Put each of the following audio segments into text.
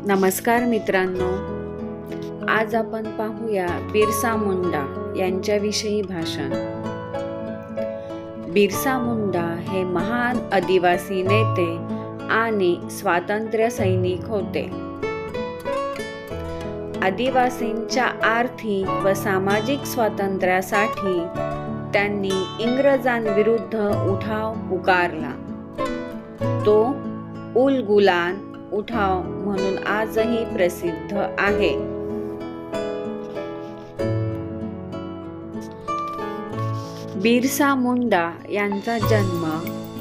नमस्कार मित्रांनो, आज आपण पाहूया बिरसा मुंडा यांच्याविषयी भाषण. बिरसा मुंडा हे महान आदिवासी नेते आणि स्वातंत्र्य सैनिक होते. आदिवासींच्या आर्थिक व सामाजिक स्वातंत्र्यासाठी त्यांनी इंग्रजांविरुद्ध उठाव पुकारला. तो उल गुलान उठाव म्हणून आजही प्रसिद्ध आहे. बिरसा मुंडा यांचा जन्म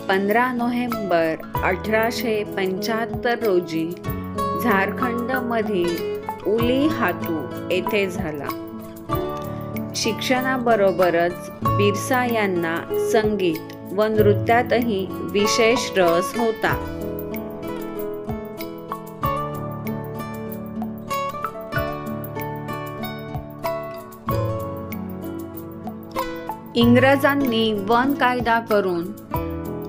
15 नोव्हेंबर 1875 रोजी झारखंडमधील उलीहातू येथे झाला. शिक्षणाबरोबरच बिरसा यांना संगीत व नृत्यातही विशेष रस होता. इंग्रजांनी वन कायदा करून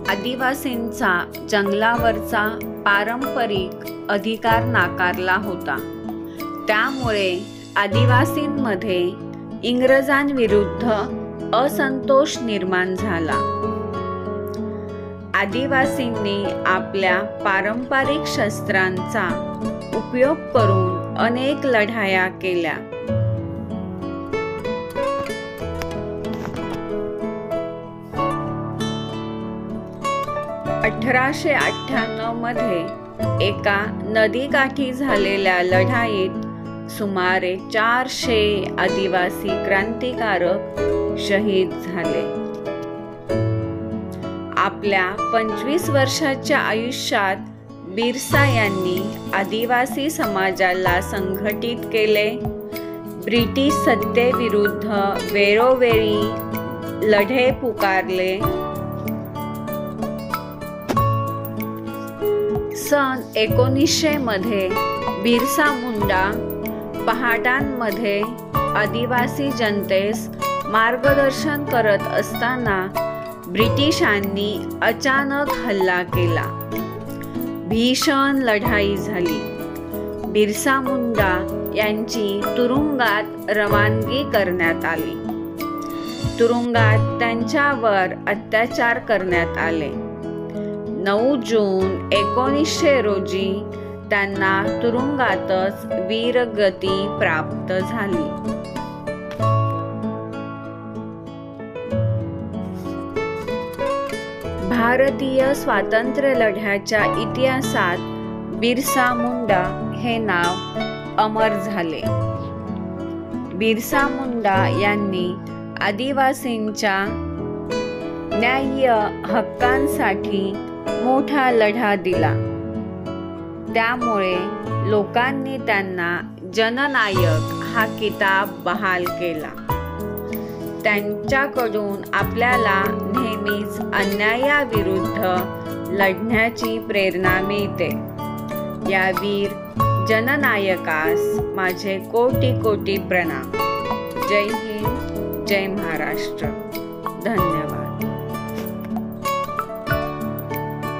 आदिवासींचा जंगलावरचा पारंपरिक अधिकार नाकारला होता. त्यामुळे आदिवासींमध्ये इंग्रजांविरुद्ध असंतोष निर्माण झाला. आदिवासींनी आपल्या पारंपरिक शस्त्रांचा उपयोग करून अनेक लढाया केल्या. 1898 मध्ये एका नदीकाठी झालेल्या लढाईत सुमारे 400 आदिवासी क्रांतिकारक शहीद झाले. आपल्या 25 वर्षाच्या आयुष्यात बिरसा यांनी आदिवासी समाजाला संघटित केले. ब्रिटिश सत्तेविरुद्ध वेळोवेळी लढे पुकारले. सन 1900 मध्ये बिरसा मुंडा पहाटांमध्ये आदिवासी जनतेस मार्गदर्शन करत असताना ब्रिटिशांनी अचानक हल्ला केला. भीषण लढाई झाली. बिरसा मुंडा यांची तुरुंगात रवानगी करण्यात आली. तुरुंगात त्यांच्यावर अत्याचार करण्यात आले. 9 जून 1900 रोजी त्यांना तुरुंगातच वीरगती प्राप्त झाली. भारतीय स्वातंत्र्य लढ्याच्या इतिहासात बिरसा मुंडा हे नाव अमर झाले. बिरसा मुंडा यांनी आदिवासींच्या न्याय्य हक्कांसाठी मोठा लढा दिला. त्यामुळे लोकांनी त्यांना जननायक हा किताब बहाल केला. त्यांच्याकडून आपल्याला नेहमीच अन्यायाविरुद्ध लढण्याची प्रेरणा मिळते. या वीर जननायकास माझे कोटी कोटी प्रणाम. जय हिंद, जय महाराष्ट्र. धन्यवाद.